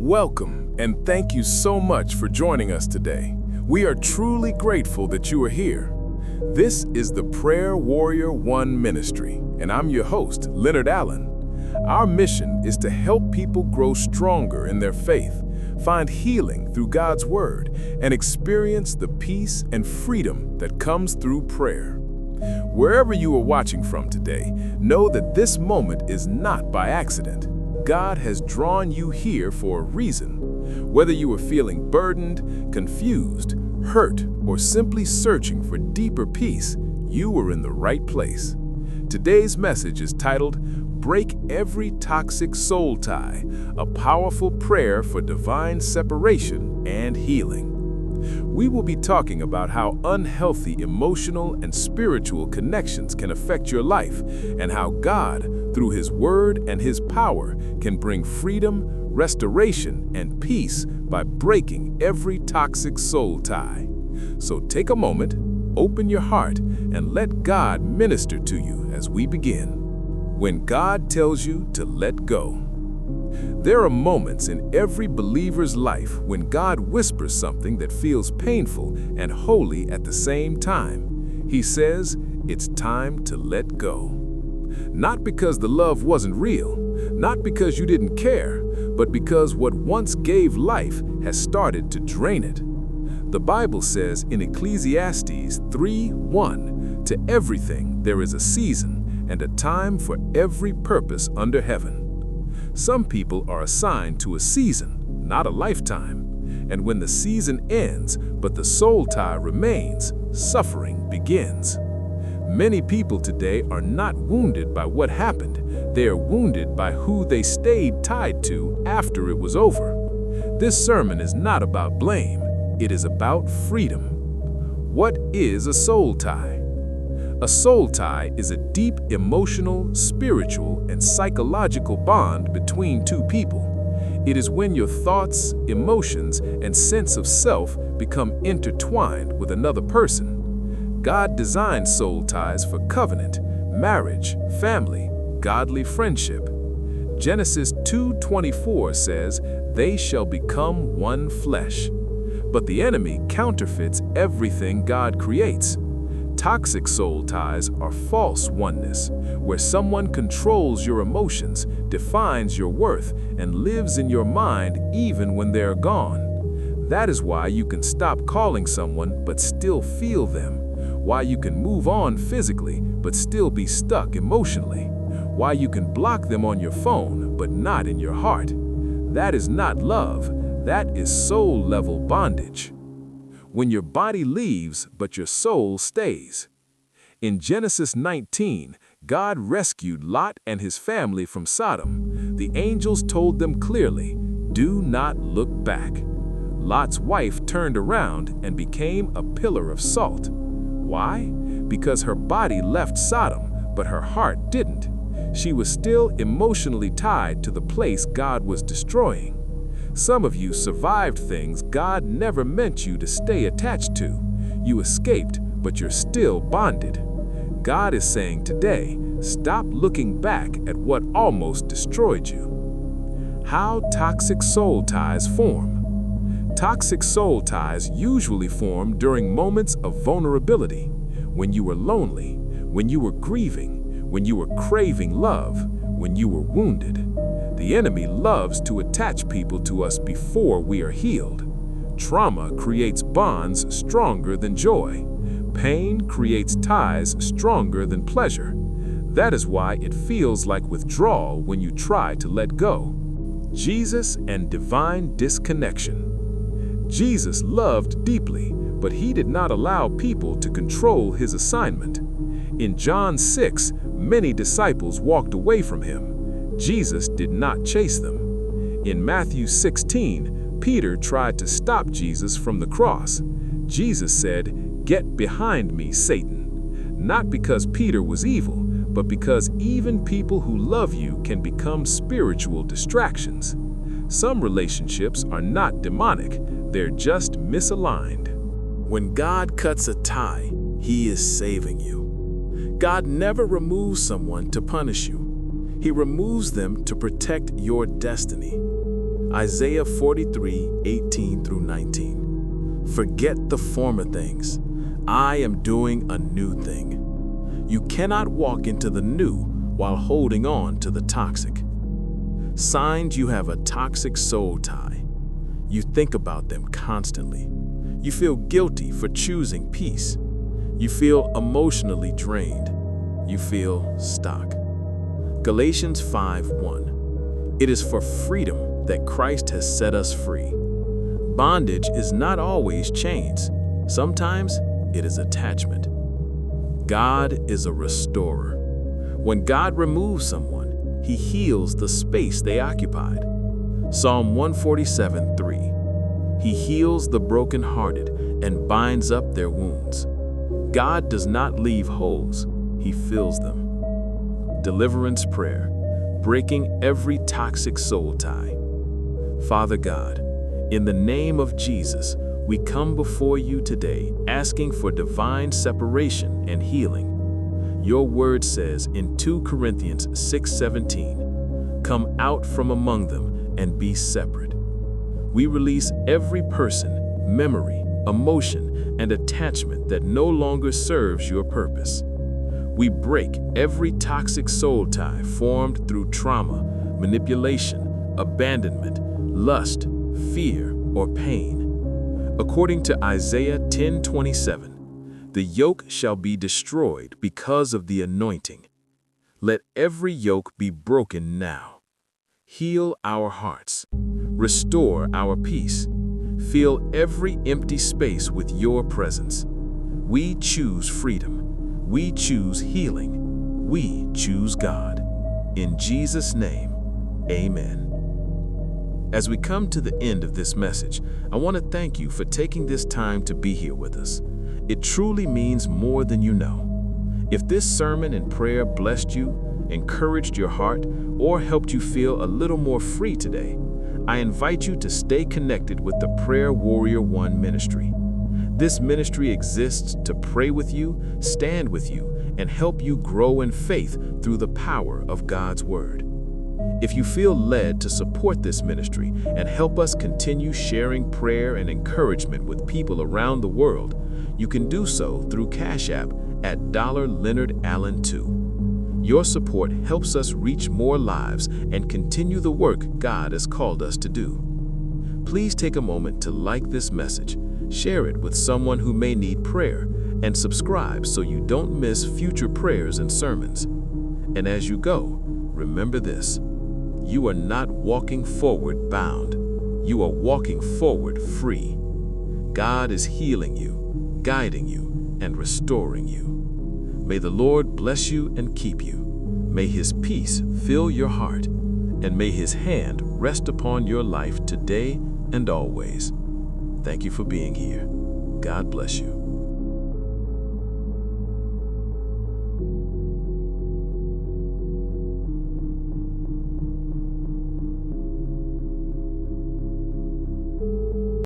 Welcome, and thank you so much for joining us today. We are truly grateful that you are here. This is the Prayer Warrior One Ministry, and I'm your host, Leonard Allen. Our mission is to help people grow stronger in their faith, find healing through God's Word, and experience the peace and freedom that comes through prayer. Wherever you are watching from today, know that this moment is not by accident. God has drawn you here for a reason. Whether you are feeling burdened, confused, hurt, or simply searching for deeper peace, you are in the right place. Today's message is titled, Break Every Toxic Soul Tie, a powerful prayer for divine separation and healing. We will be talking about how unhealthy emotional and spiritual connections can affect your life, and how God, through His Word and His power, can bring freedom, restoration, and peace by breaking every toxic soul tie. So take a moment, open your heart, and let God minister to you as we begin. When God tells you to let go. There are moments in every believer's life when God whispers something that feels painful and holy at the same time. He says, it's time to let go. Not because the love wasn't real, not because you didn't care, but because what once gave life has started to drain it. The Bible says in Ecclesiastes 3:1, to everything there is a season and a time for every purpose under heaven. Some people are assigned to a season, not a lifetime. And when the season ends, but the soul tie remains, suffering begins. Many people today are not wounded by what happened. They are wounded by who they stayed tied to after it was over. This sermon is not about blame. It is about freedom. What is a soul tie? A soul tie is a deep emotional, spiritual, and psychological bond between two people. It is when your thoughts, emotions, and sense of self become intertwined with another person. God designed soul ties for covenant, marriage, family, godly friendship. Genesis 2:24 says, "They shall become one flesh." But the enemy counterfeits everything God creates. Toxic soul ties are false oneness, where someone controls your emotions, defines your worth, and lives in your mind even when they're gone. That is why you can stop calling someone but still feel them, why you can move on physically but still be stuck emotionally, why you can block them on your phone but not in your heart. That is not love, that is soul-level bondage. When your body leaves, but your soul stays. In Genesis 19, God rescued Lot and his family from Sodom. The angels told them clearly, do not look back. Lot's wife turned around and became a pillar of salt. Why? Because her body left Sodom, but her heart didn't. She was still emotionally tied to the place God was destroying. Some of you survived things God never meant you to stay attached to. You escaped, but you're still bonded. God is saying today, stop looking back at what almost destroyed you. How toxic soul ties form. Toxic soul ties usually form during moments of vulnerability, when you were lonely, when you were grieving, when you were craving love, when you were wounded. The enemy loves to attach people to us before we are healed. Trauma creates bonds stronger than joy. Pain creates ties stronger than pleasure. That is why it feels like withdrawal when you try to let go. Jesus and divine disconnection. Jesus loved deeply, but He did not allow people to control His assignment. In John 6, many disciples walked away from Him. Jesus did not chase them. In Matthew 16, Peter tried to stop Jesus from the cross. Jesus said, "Get behind me, Satan." Not because Peter was evil, but because even people who love you can become spiritual distractions. Some relationships are not demonic, they're just misaligned. When God cuts a tie, He is saving you. God never removes someone to punish you. He removes them to protect your destiny. Isaiah 43:18 through 19. Forget the former things. I am doing a new thing. You cannot walk into the new while holding on to the toxic. Signs you have a toxic soul tie. You think about them constantly. You feel guilty for choosing peace. You feel emotionally drained. You feel stuck. Galatians 5:1. It is for freedom that Christ has set us free. Bondage is not always chains. Sometimes it is attachment. God is a restorer. When God removes someone, He heals the space they occupied. Psalm 147:3. He heals the brokenhearted and binds up their wounds. God does not leave holes, He fills them. Deliverance prayer, breaking every toxic soul tie. Father God, in the name of Jesus, we come before you today asking for divine separation and healing. Your word says in 2 Corinthians 6:17, "Come out from among them and be separate." We release every person, memory, emotion, and attachment that no longer serves your purpose. We break every toxic soul tie formed through trauma, manipulation, abandonment, lust, fear, or pain. According to Isaiah 10:27, the yoke shall be destroyed because of the anointing. Let every yoke be broken now. Heal our hearts. Restore our peace. Fill every empty space with your presence. We choose freedom. We choose healing. We choose God. In Jesus' name, amen. As we come to the end of this message, I want to thank you for taking this time to be here with us. It truly means more than you know. If this sermon and prayer blessed you, encouraged your heart, or helped you feel a little more free today, I invite you to stay connected with the Prayer Warrior One ministry. This ministry exists to pray with you, stand with you, and help you grow in faith through the power of God's Word. If you feel led to support this ministry and help us continue sharing prayer and encouragement with people around the world, you can do so through Cash App at $LeonardAllen2. Your support helps us reach more lives and continue the work God has called us to do. Please take a moment to like this message, share it with someone who may need prayer, and subscribe so you don't miss future prayers and sermons. And as you go, remember this: you are not walking forward bound. You are walking forward free. God is healing you, guiding you, and restoring you. May the Lord bless you and keep you. May His peace fill your heart, and may His hand rest upon your life today and always. Thank you for being here. God bless you.